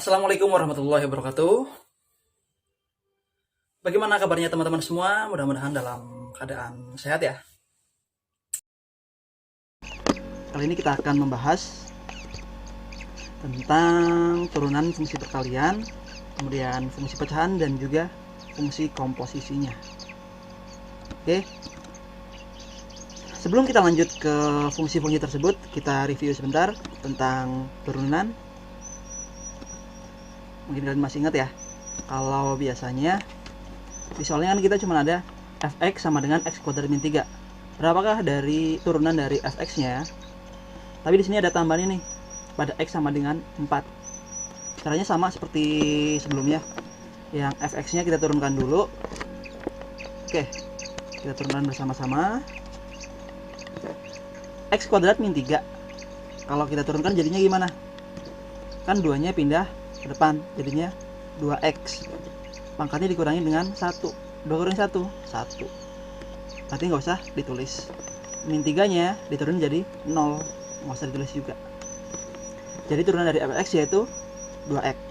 Assalamualaikum warahmatullahi wabarakatuh. Bagaimana kabarnya teman-teman semua? Mudah-mudahan dalam keadaan sehat ya. Kali ini kita akan membahas tentang turunan fungsi perkalian, kemudian fungsi pecahan dan juga fungsi komposisinya. Oke. Sebelum kita lanjut ke fungsi-fungsi tersebut, kita review sebentar tentang turunan. Mungkin kalian masih ingat ya, kalau biasanya di soalnya kan kita cuma ada fx sama dengan x kuadrat min 3. Berapakah dari turunan dari fx nya? Tapi di sini ada tambahan ini, pada x sama dengan 4. Caranya sama seperti sebelumnya. Yang fx nya kita turunkan dulu. Oke, kita turunkan bersama-sama. X kuadrat min 3, kalau kita turunkan jadinya gimana? Kan 2 nya pindah ke depan, jadinya 2x, pangkatnya dikurangi dengan 1. 2 kurangi 1, 1. Berarti nggak usah ditulis. Min 3 nya diturunin jadi 0, nggak usah ditulis juga. Jadi turunan dari fx yaitu 2x.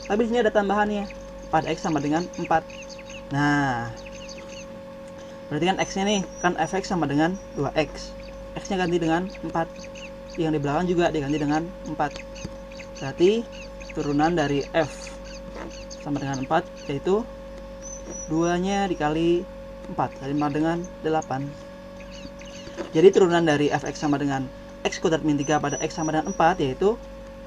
Tapi di sini ada tambahannya, pada x sama dengan 4. Nah, berarti kan x nya nih, kan fx sama dengan 2x, x nya ganti dengan 4, yang di belakang juga diganti dengan 4. Berarti turunan dari f sama dengan 4 yaitu 2 nya dikali 4 sama dengan 8. Jadi turunan dari fx sama dengan x kuadrat min 3 pada x sama dengan 4 yaitu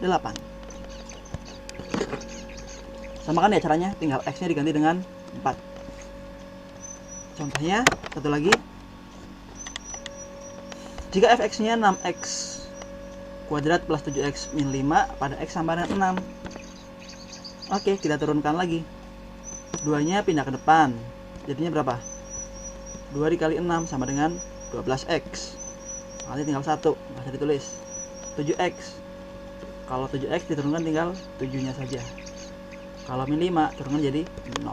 8. Sama kan ya caranya, tinggal x nya diganti dengan 4. Contohnya satu lagi, jika fx nya 6x kuadrat plus 7x min 5 pada x sama dengan 6. Oke, kita turunkan lagi, 2 nya pindah ke depan, jadinya berapa? 2 dikali 6 sama dengan 12x. Nanti tinggal 1, nggak usah ditulis. 7x, kalau 7x diturunkan tinggal 7 nya saja. Kalau min 5 turunkan jadi 0.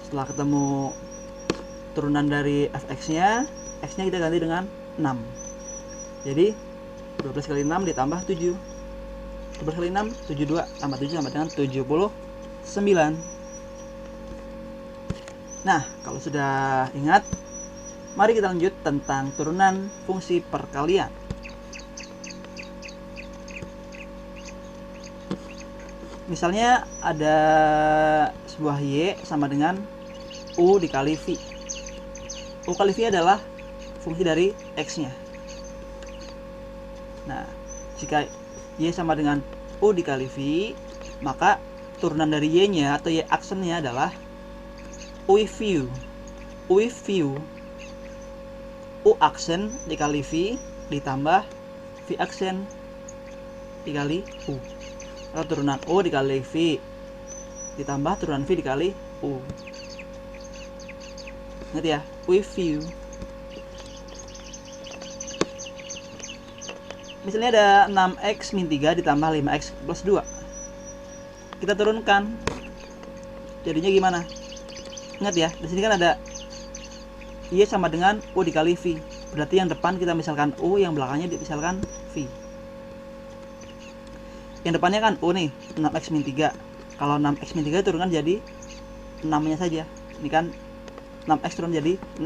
Setelah ketemu turunan dari fx nya, x nya kita ganti dengan 6. Jadi 12 kali 6 ditambah 7. 12 kali 6, 72, tambah 7 sama dengan 79. Nah, kalau sudah ingat, mari kita lanjut tentang turunan fungsi perkalian. Misalnya ada sebuah y sama dengan u dikali v. U kali v adalah fungsi dari x nya. Nah, jika y sama dengan u dikali v, maka turunan dari y nya atau y aksennya adalah u v. U aksen dikali v ditambah v aksen dikali u, atau turunan u dikali v ditambah turunan v dikali u. Ingat ya, u v. Misalnya ada 6x min 3 ditambah 5x plus 2. Kita turunkan, jadinya gimana? Ingat ya, di sini kan ada y sama dengan u dikali v. Berarti yang depan kita misalkan u, yang belakangnya misalkan v. Yang depannya kan u nih, 6x min 3. Kalau 6x min 3 turunkan jadi 6 nya saja. Ini kan 6x turun jadi 6.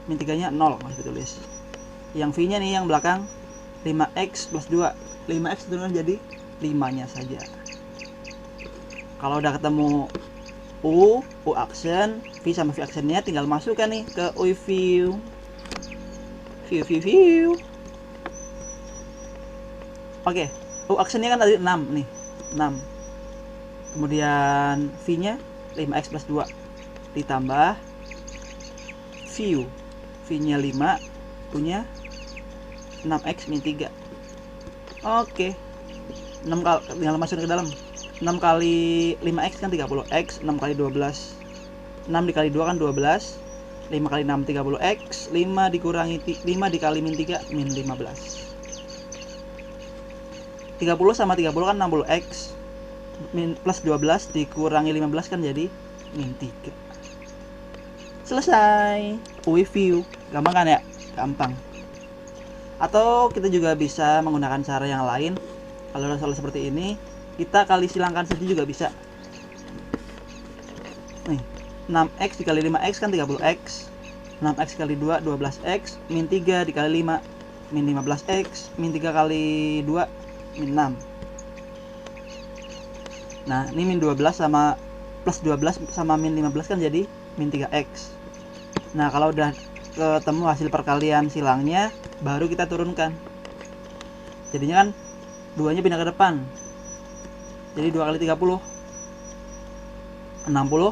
Min 3 nya 0, masih ditulis. Yang v nya nih yang belakang 5x plus 2. 5x turunkan jadi 5 nya saja. Kalau udah ketemu u aksen, v sama v aksennya, tinggal masukkan nih ke u view. Oke, u aksennya kan tadi 6 nih, 6. Kemudian v nya 5x plus 2 ditambah view, v nya 5, u nya 6x min 3. Oke, 6 kali, tinggal masukin ke dalam. 6 kali 5x kan 30x, 6 kali 12, 6 dikali 2 kan 12, 5 kali 6 30x, 5 dikali min 3 min 15. 30 sama 30 kan 60x, min plus 12 dikurangi 15 kan jadi min 3. Selesai. Review. Gampang kan ya? Gampang. Atau kita juga bisa menggunakan cara yang lain. Kalau ada soal seperti ini, kita kali silangkan saja juga bisa. Nih, 6x dikali 5x kan 30x. 6x kali 2 12x, min 3 dikali 5 min 15x, min 3 kali 2 min 6. Nah, ini min 12 sama plus 12 sama min 15 kan jadi min 3x. Nah, kalau udah ketemu hasil perkalian silangnya, baru kita turunkan. Jadinya kan 2-nya pindah ke depan. Jadi 2 kali 30 60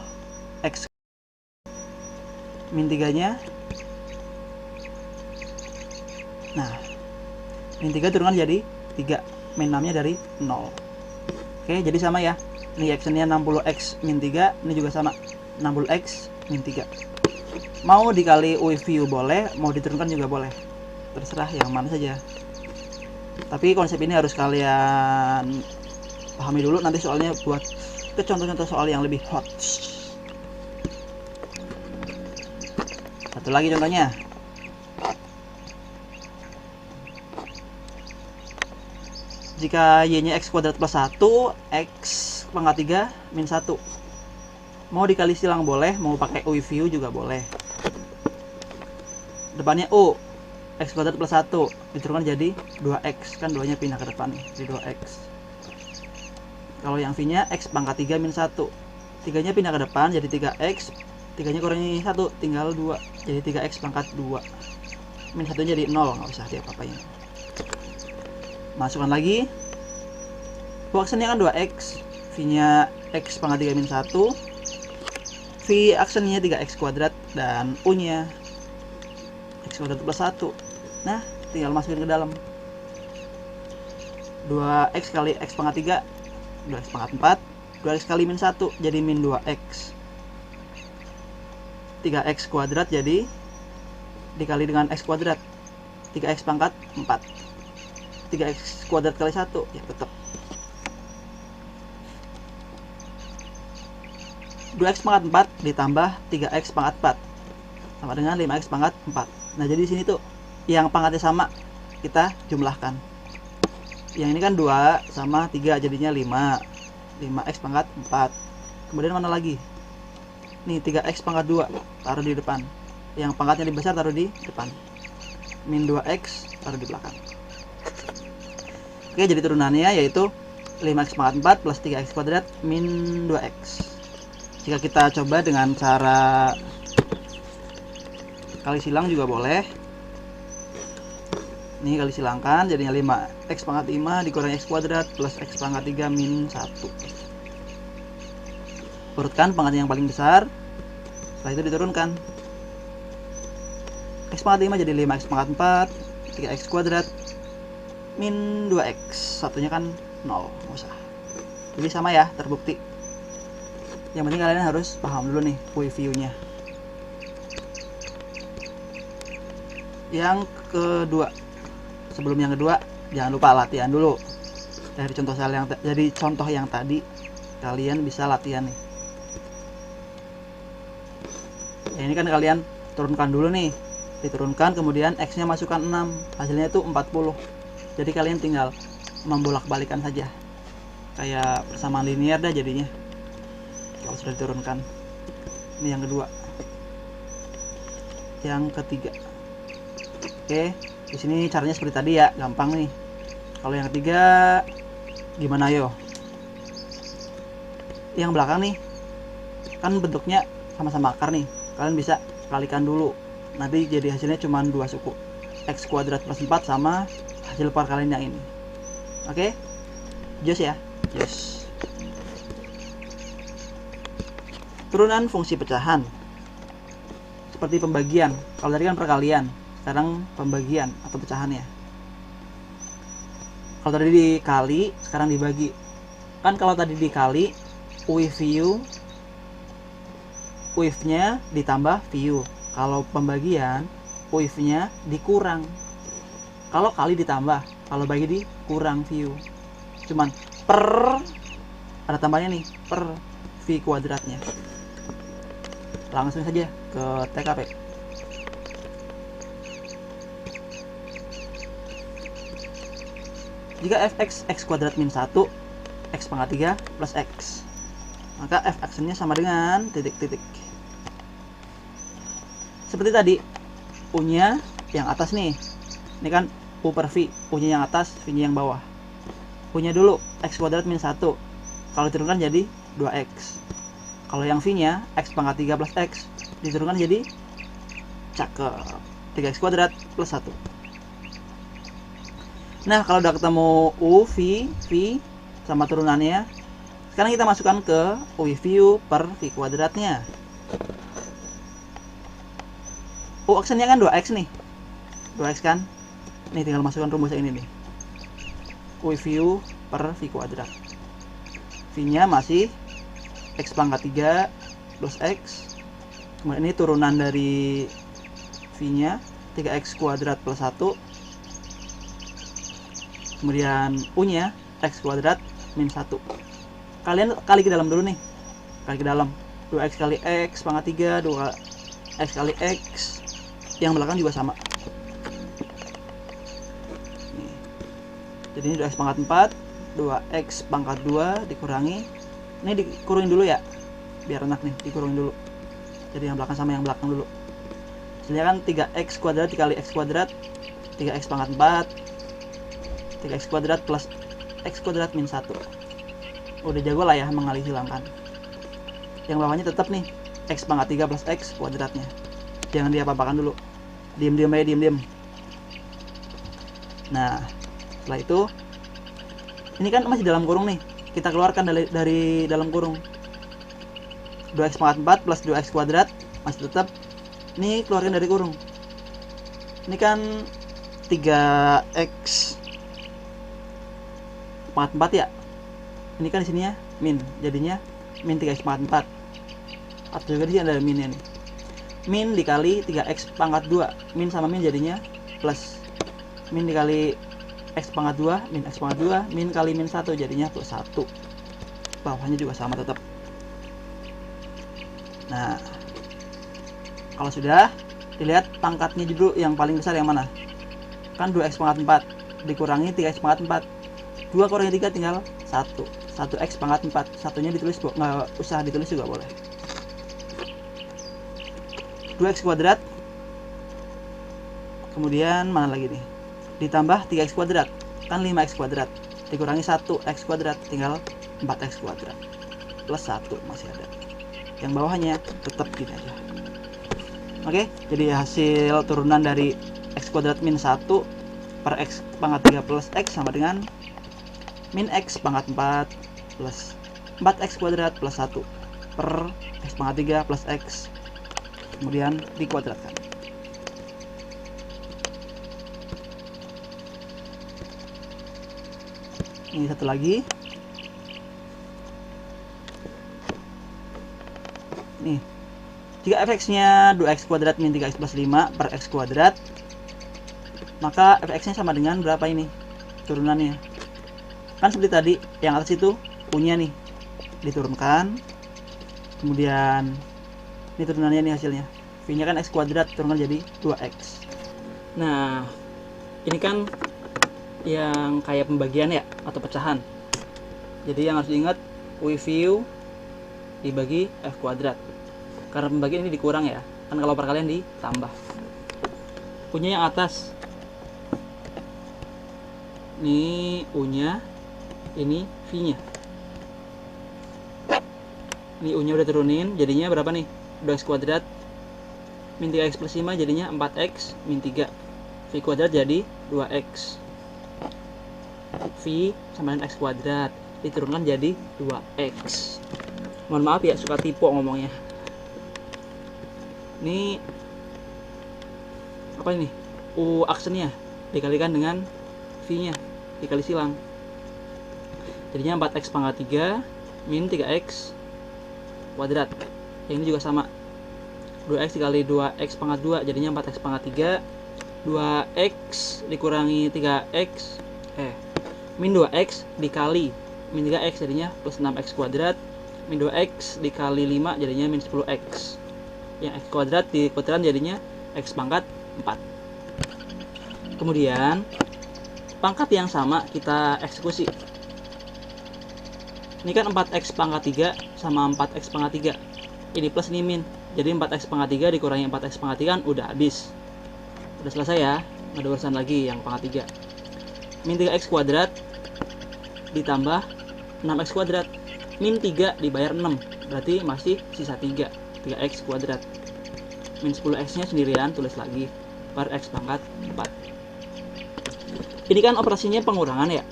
x min 3-nya. Nah, min 3 turunkan jadi 3, min 6-nya dari 0. Oke, jadi sama ya. Ini x-nya 60x min 3, ini juga sama 60x min 3. Mau dikali UV boleh, mau diturunkan juga boleh. Terserah yang mana saja. Tapi konsep ini harus kalian pahami dulu, nanti soalnya buat ke contoh-contoh soal yang lebih hot. Satu lagi contohnya. Jika y-nya x kuadrat plus 1, x pangkat 3 min 1. Mau dikali silang boleh, mau pakai u view juga boleh. Depannya u, x kuadrat plus 1 diturunkan jadi 2x, kan 2-nya pindah ke depan jadi 2x. Kalau yang v-nya x pangkat 3 min 1, 3-nya pindah ke depan jadi 3x, 3-nya kurangi 1 tinggal 2, jadi 3x pangkat 2. Min 1 jadi 0, nggak usah diapa-apain. Masukkan lagi. Aksennya kan 2x, v-nya x pangkat 3 min 1, v aksennya 3x kuadrat, dan u-nya x kuadrat plus 1. Nah, tinggal masukin ke dalam. 2x kali x pangkat 3, 2x pangkat 4, 2x kali min 1 jadi min 2x. 3x kuadrat jadi dikali dengan x kuadrat, 3x pangkat 4. 3x kuadrat kali 1 ya tetap 2x pangkat 4 ditambah 3x pangkat 4 sama dengan 5x pangkat 4. Nah, jadi di sini tuh yang pangkatnya sama kita jumlahkan. Yang ini kan 2 sama 3 jadinya 5x pangkat 4. Kemudian mana lagi? Nih 3x pangkat 2 taruh di depan. Yang pangkatnya lebih besar taruh di depan. Min 2x taruh di belakang. Oke, jadi turunannya yaitu 5x pangkat 4 plus 3x kuadrat min 2x. Jika kita coba dengan cara kali silang juga boleh. Ini kali silangkan jadinya 5x pangkat 5 dikurangi x kuadrat plus x pangkat 3 min 1. Urutkan pangkat yang paling besar. Setelah itu diturunkan. X pangkat 5 jadi 5x pangkat 4 3x kuadrat min 2x. Satunya kan 0, nggak usah. Jadi sama ya, terbukti. Yang penting kalian harus paham dulu nih view-nya. Yang kedua, sebelum yang kedua jangan lupa latihan dulu. Dari contoh yang tadi kalian bisa latihan nih. Ya, ini kan kalian turunkan dulu nih. Diturunkan, kemudian x-nya masukkan 6. Hasilnya itu 40. Jadi kalian tinggal membolak-balikan saja. Kayak persamaan linear dah jadinya. Kalau sudah diturunkan. Ini yang kedua. Yang ketiga. Oke, di sini caranya seperti tadi ya, gampang nih. Kalau yang ketiga gimana yo? Yang belakang nih kan bentuknya sama-sama akar nih. Kalian bisa kalikan dulu. Nanti jadi hasilnya cuma 2 suku. X kuadrat plus 4 sama hasil perkalian yang ini. Oke? Jos ya. Jos. Turunan fungsi pecahan. Seperti pembagian. Kalau tadi kan perkalian, sekarang pembagian atau pecahan ya. Kalau tadi dikali, sekarang dibagi. Kan kalau tadi dikali, UIF-nya ditambah view. Kalau pembagian, UIF-nya dikurang. Kalau kali ditambah, kalau bagi dikurang view. Cuman per, ada tambahnya nih, per v kuadratnya. Langsung saja ke TKP. Jika fx x kuadrat min 1 x pangkat 3 plus x, maka f aksennya sama dengan titik-titik. Seperti tadi, u-nya yang atas nih. Ini kan u per v, u-nya yang atas, v-nya yang bawah. U-nya dulu x kuadrat min 1. Kalau diturunkan jadi 2x. Kalau yang v-nya x pangkat 3 plus x, diturunkan jadi cakep 3x kuadrat plus 1. Nah, kalau udah ketemu u, v sama turunannya, sekarang kita masukkan ke u per v kuadratnya. U aksennya kan 2x nih, 2x kan. Nih tinggal masukkan rumusnya ini nih, u per v kuadrat. V-nya masih x pangkat 3 plus x. Kemudian ini turunan dari V-nya 3x kuadrat plus 1. Kemudian U-nya x kuadrat min 1. Kalian kali ke dalam dulu nih. Kali ke dalam. 2x kali x pangkat 3, 2x kali x. Yang belakang juga sama. Nih. Jadi ini 2x pangkat 4, 2x pangkat 2 dikurangi. Ini dikurungin dulu ya. Biar enak nih, dikurungin dulu. Jadi yang belakang sama yang belakang dulu. Hasilnya kan 3x kuadrat dikali x kuadrat, 3x pangkat 4, 3x kuadrat plus x kuadrat min 1. Udah jago lah ya mengalih hilangkan. Yang bawahnya tetap nih, x pangkat 3 plus x kuadratnya. Jangan diapa-apakan dulu. Diam-diam aja, diam-diam. Nah, setelah itu, ini kan masih dalam kurung nih. Kita keluarkan dari dalam kurung. 2x pangkat 4 plus 2x kuadrat masih tetap. Ini keluarkan dari kurung. Ini kan 3x pangkat 4 ya. Ini kan di sininya min, jadinya min 3x pangkat 4. Atau juga di sini ada minnya nih. Min dikali 3x pangkat 2. Min sama min jadinya plus. Min dikali x pangkat 2, min x pangkat 2, min kali min 1 jadinya plus 1. Bawahnya juga sama tetap. Nah, kalau sudah, dilihat pangkatnya dulu yang paling besar yang mana. Kan 2x pangkat 4 dikurangi 3x pangkat 4. 2 kurangi 3 tinggal 1. 1x pangkat 4. Satunya ditulis, nggak usah ditulis juga boleh. 2x kuadrat. Kemudian mana lagi nih? Ditambah 3x kuadrat. Kan 5x kuadrat. Dikurangi 1x kuadrat tinggal 4x kuadrat. Plus 1 masih ada. Yang bawahnya tetap gini aja. Oke, jadi hasil turunan dari x kuadrat min 1 per x pangkat 3 plus x sama dengan min x pangkat 4 plus 4x kuadrat plus 1 per x pangkat 3 plus x, kemudian dikuadratkan. Ini satu lagi. Nih, jika fx-nya 2x kuadrat min 3x plus 5 per x kuadrat, maka fx-nya sama dengan berapa ini turunannya? Kan seperti tadi, yang atas itu u-nya nih diturunkan, kemudian ini turunannya nih hasilnya. V-nya kan x kuadrat, turunkan jadi 2x. Nah, ini kan yang kayak pembagian ya, atau pecahan. Jadi yang harus diingat, u dibagi f kuadrat. Karena pembagian ini dikurang ya, kan kalau perkalian ditambah. U-nya yang atas, ini u-nya, ini v-nya. Ini u-nya udah turunin, jadinya berapa nih? 2x kuadrat min 3x plus 5 jadinya 4x min 3. V kuadrat jadi 2x. V sama dengan x kuadrat, diturunkan jadi 2x. Mohon maaf ya, suka tipe ngomongnya. Ini apa ini? U aksennya dikalikan dengan V-nya, dikali silang. Jadinya 4x pangkat 3 min 3x kuadrat. Yang ini juga sama. 2x dikali 2x pangkat 2 jadinya 4x pangkat 3. 2x dikurangi 3x min 2x dikali min 3x jadinya plus 6x kuadrat. Min 2x dikali 5 jadinya min 10x. Yang x kuadrat dikuadratkan jadinya x pangkat 4. Kemudian pangkat yang sama kita eksekusi. Ini kan 4x pangkat 3 sama 4x pangkat 3. Ini plus, ini min. Jadi 4x pangkat 3 dikurangi 4x pangkat 3 kan udah habis. Udah selesai ya. Nggak ada urusan lagi yang pangkat 3. Min 3x kuadrat ditambah 6x kuadrat. Min 3 dibayar 6. Berarti masih sisa 3. 3x kuadrat. Min 10x nya sendirian, tulis lagi. Per x pangkat 4. Ini kan operasinya pengurangan ya.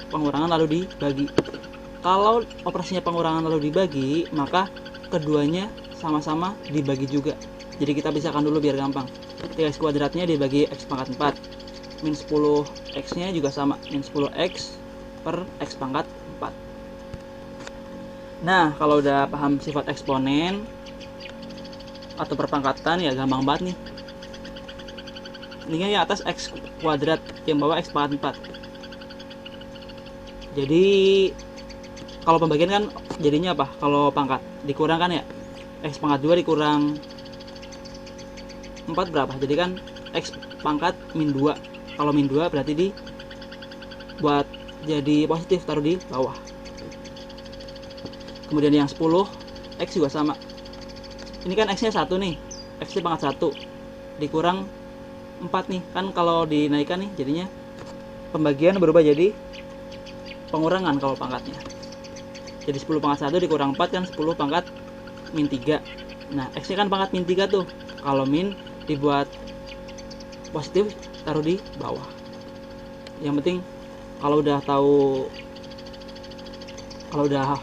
Pengurangan lalu dibagi. Kalau operasinya pengurangan lalu dibagi, maka keduanya sama-sama dibagi juga. Jadi kita pisahkan dulu biar gampang. 3x kuadratnya dibagi x pangkat 4. Min 10x nya juga sama. Min 10x per x pangkat 4. Nah, kalau udah paham sifat eksponen atau perpangkatan ya gampang banget nih. Ini yang atas x kuadrat, yang bawah x pangkat 4. Jadi kalau pembagian kan jadinya apa? Kalau pangkat dikurangkan ya, x pangkat 2 dikurang 4 berapa? Jadi kan x pangkat min 2. Kalau min 2 berarti buat jadi positif, taruh di bawah. Kemudian yang 10 x juga sama. Ini kan x nya 1 nih, x nya pangkat 1 dikurang 4 nih. Kan kalau dinaikkan nih jadinya pembagian berubah jadi pengurangan kalau pangkatnya. Jadi 10 pangkat 1 dikurang 4 kan 10 pangkat min 3. Nah, x nya kan pangkat min 3 tuh. Kalau min dibuat positif, taruh di bawah. Yang penting kalau udah tahu, kalau udah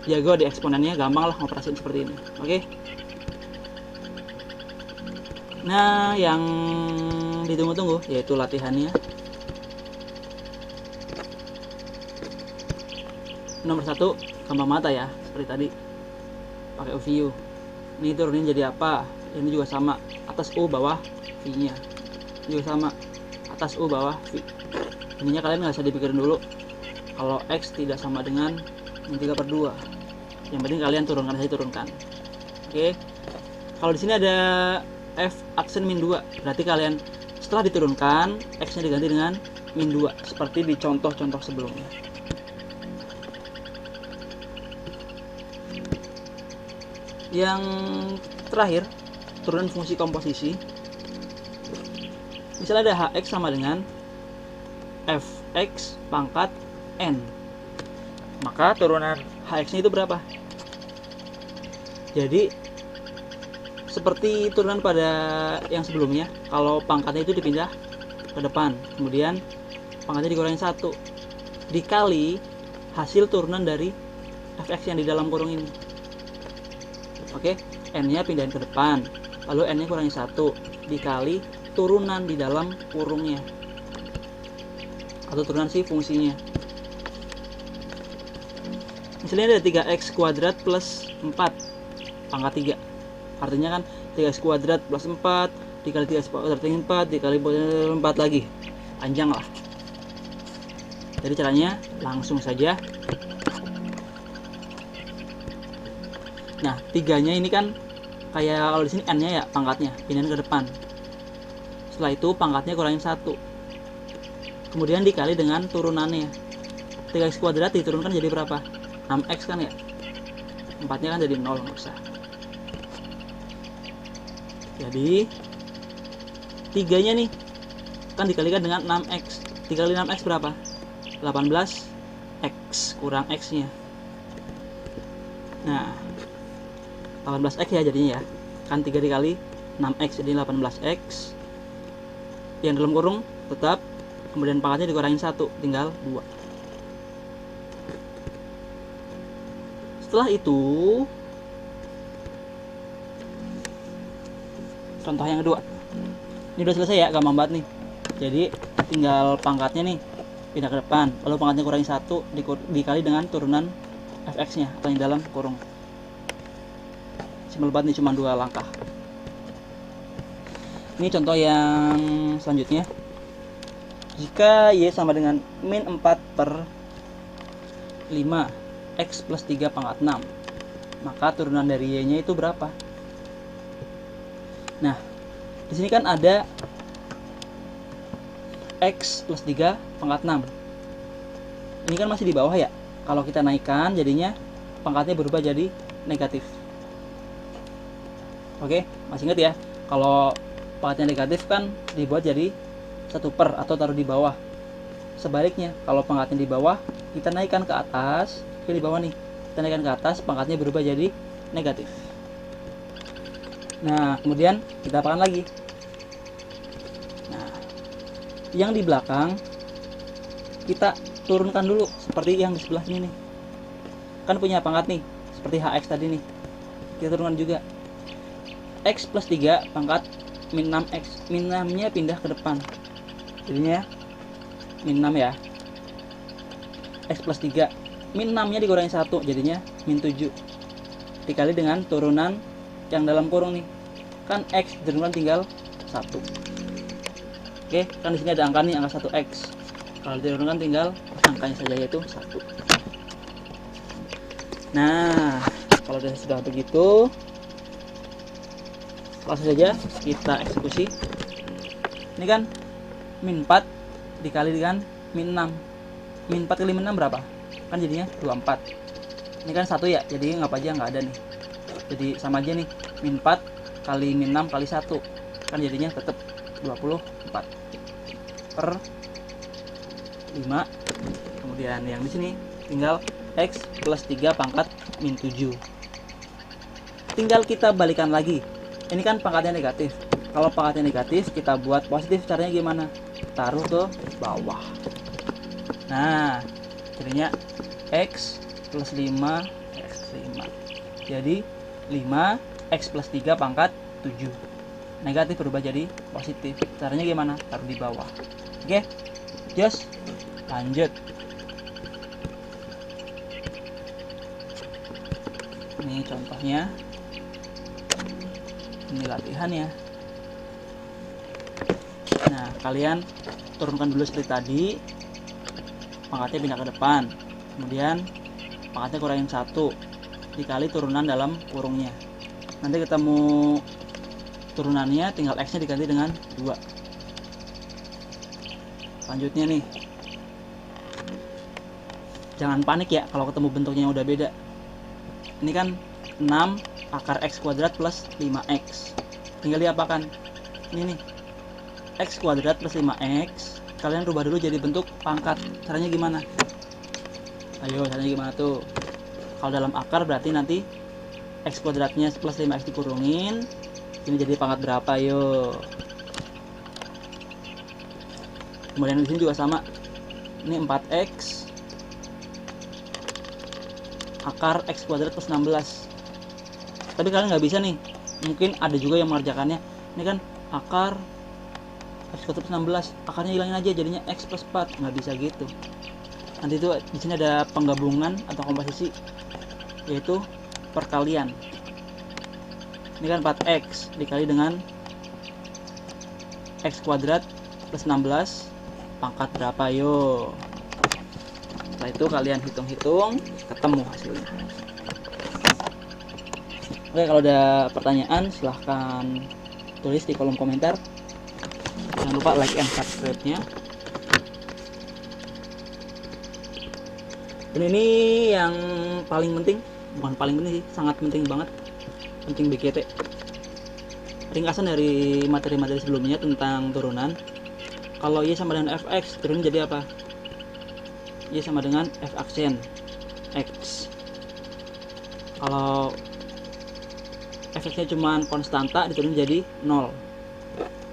jago di eksponennya, gampang lah ngoperasin seperti ini. Oke. Nah, yang ditunggu-tunggu yaitu latihannya. Nomor 1, gampang mata ya, seperti tadi pakai UVU. Ini turunin jadi apa? Ini juga sama, atas U bawah V nya. Ini juga sama, atas U bawah V. Ininya kalian nggak usah dipikirin dulu. Kalau X tidak sama dengan min 3/2, yang penting kalian turunkan saja, turunkan. Oke. Kalau di sini ada F aksen min 2, berarti kalian setelah diturunkan X nya diganti dengan min 2 seperti di contoh-contoh sebelumnya. Yang terakhir, turunan fungsi komposisi. Misalnya ada hx sama dengan fx pangkat n, maka turunan hx nya itu berapa? Jadi seperti turunan pada yang sebelumnya, kalau pangkatnya itu dipindah ke depan, kemudian pangkatnya dikurangi 1 dikali hasil turunan dari fx yang di dalam kurung ini. Oke, n-nya pindahin ke depan, lalu n-nya kurangi 1 dikali turunan di dalam kurungnya, atau turunan si fungsinya. Misalnya ada 3x kuadrat plus 4 pangkat 3. Artinya kan 3x kuadrat plus 4 dikali 3x kuadrat 4 dikali 4 lagi. Panjang lah. Jadi caranya langsung saja. Nah, 3-nya ini kan kayak kalau di sini n-nya ya pangkatnya pindahin ke depan. Setelah itu pangkatnya kurangin 1. Kemudian dikali dengan turunannya. 3x kuadrat diturunkan jadi berapa? 6x kan ya? 4-nya kan jadi 0, nggak usah. Jadi 3-nya nih kan dikalikan dengan 6x. Dikali 6x berapa? 18x kurang x-nya. Nah, 18x ya jadinya ya. Kan 3 dikali 6x jadi 18x. Yang dalam kurung tetap, kemudian pangkatnya dikurangin 1, tinggal 2. Setelah itu contoh yang kedua. Ini udah selesai ya, gampang banget nih. Jadi tinggal pangkatnya nih pindah ke depan, lalu pangkatnya kurangi 1 dikali dengan turunan fx nya atau yang dalam kurung. Simpel banget nih, cuma 2 langkah. Ini contoh yang selanjutnya. Jika y sama dengan min 4/5 x plus 3 pangkat 6, maka turunan dari y nya itu berapa? Nah, di sini kan ada X plus 3 pangkat 6. Ini kan masih di bawah ya. Kalau kita naikkan jadinya pangkatnya berubah jadi negatif. Oke, masih ingat ya? Kalau pangkatnya negatif kan dibuat jadi 1 per atau taruh di bawah. Sebaliknya, kalau pangkatnya di bawah, kita naikkan ke atas, di bawah nih. Kita naikkan ke atas, pangkatnya berubah jadi negatif. Nah, kemudian kita apakan lagi? Nah, yang di belakang kita turunkan dulu seperti yang di sebelah sini nih. Kan punya pangkat nih, seperti HX tadi nih. Kita turunkan juga. X plus 3 pangkat min 6X. Min 6-nya pindah ke depan. Jadinya min 6 ya. X plus 3. Min 6-nya dikurangi 1, jadinya min 7. Dikali dengan turunan yang dalam kurung nih. Kan X diturunkan tinggal 1. Oke, kan di sini ada angka nih, angka 1X. Kalau diturunkan tinggal angkanya saja, yaitu 1. Nah, kalau sudah begitu, langsung saja kita eksekusi. Ini kan min 4 dikali dengan min 6. Min 4 kali min 6 berapa? Kan jadinya 24. Ini kan 1 ya, jadi nggak aja nggak ada nih. Jadi sama aja nih, min 4 kali min 6 kali 1. Kan jadinya tetap 24 per 5. Kemudian yang di sini tinggal X plus 3 pangkat min 7. Tinggal kita balikan lagi. Ini kan pangkatnya negatif. Kalau pangkatnya negatif, kita buat positif. Caranya gimana? Taruh ke bawah. Nah, jadinya X plus 5 X 5. Jadi 5 X plus 3 pangkat 7. Negatif berubah jadi positif. Caranya gimana? Taruh di bawah. Oke, just lanjut. Ini contohnya. Ini latihannya. Nah, kalian turunkan dulu seperti tadi. Pangkatnya pindah ke depan. Kemudian pangkatnya kurangin 1 dikali turunan dalam kurungnya. Nanti ketemu turunannya, tinggal X-nya diganti dengan 2. Selanjutnya nih, jangan panik ya kalau ketemu bentuknya yang udah beda. Ini kan 6 akar X kuadrat plus 5X. Tinggal diapakan? Ini nih, X kuadrat plus 5X. Kalian rubah dulu jadi bentuk pangkat. Caranya gimana? Ayo, caranya gimana tuh? Kalau dalam akar berarti nanti X kuadratnya plus 5X dikurungin. Ini jadi pangkat berapa? Ayo. Kemudian di sini juga sama. Ini 4X akar X kuadrat plus 16. Tapi kalian nggak bisa nih, mungkin ada juga yang mengerjakannya. Ini kan akar X kuadrat plus 16, akarnya hilangin aja jadinya X plus 4. Nggak bisa gitu. Nanti itu di sini ada penggabungan atau komposisi, yaitu perkalian. Ini kan 4X dikali dengan X kuadrat plus 16 pangkat berapa? Yo. Setelah itu kalian hitung-hitung, ketemu hasilnya. Oke, kalau ada pertanyaan silahkan tulis di kolom komentar. Jangan lupa like and subscribe-nya. Dan ini yang paling penting, bukan paling penting sih, sangat penting banget, penting BGT. Ringkasan dari materi-materi sebelumnya tentang turunan. Kalau Y sama dengan Fx, turun jadi apa? Y sama dengan F aksen X. Kalau Fx-nya cuma konstanta, diturun jadi 0.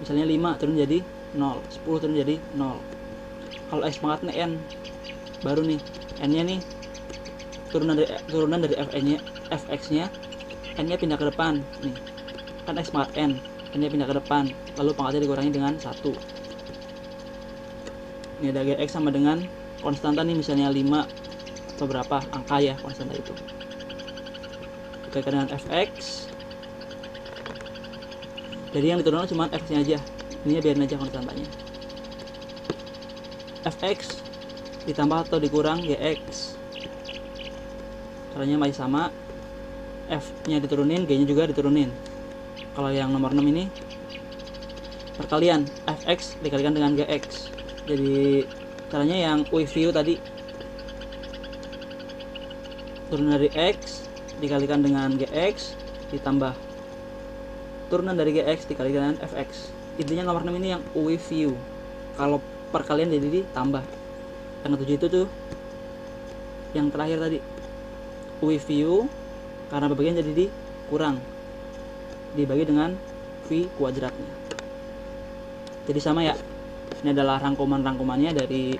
Misalnya 5 turun jadi 0, 10 turun jadi 0. Kalau X pangkatnya N, baru nih N-nya nih turunan dari Fx-nya, N-nya pindah ke depan nih. Kan X pangkat N, N-nya pindah ke depan, lalu pangkatnya dikurangi dengan 1. Ini ada Gx sama dengan konstanta nih, misalnya 5 atau berapa angka ya konstanta itu. Dikaitkan dengan Fx. Jadi yang diturunkan cuma Fx-nya aja. Ini biarin aja konstantanya. Fx ditambah atau dikurang Gx. Caranya masih sama. F-nya diturunin, G-nya juga diturunin. Kalau yang nomor 6 ini perkalian Fx dikalikan dengan Gx. Jadi caranya yang with view tadi, turunan dari X dikalikan dengan GX ditambah turunan dari GX dikalikan dengan FX. Intinya nomor 6 ini yang with view. Kalau perkalian jadi ditambah. Yang ketujuh itu tuh yang terakhir tadi with view, karena pembagian jadi dikurang, dibagi dengan V kuadratnya. Jadi sama ya. Ini adalah rangkuman-rangkumannya dari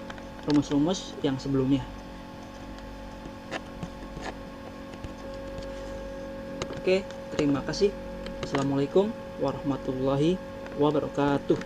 rumus-rumus yang sebelumnya. Oke, terima kasih. Assalamualaikum warahmatullahi wabarakatuh.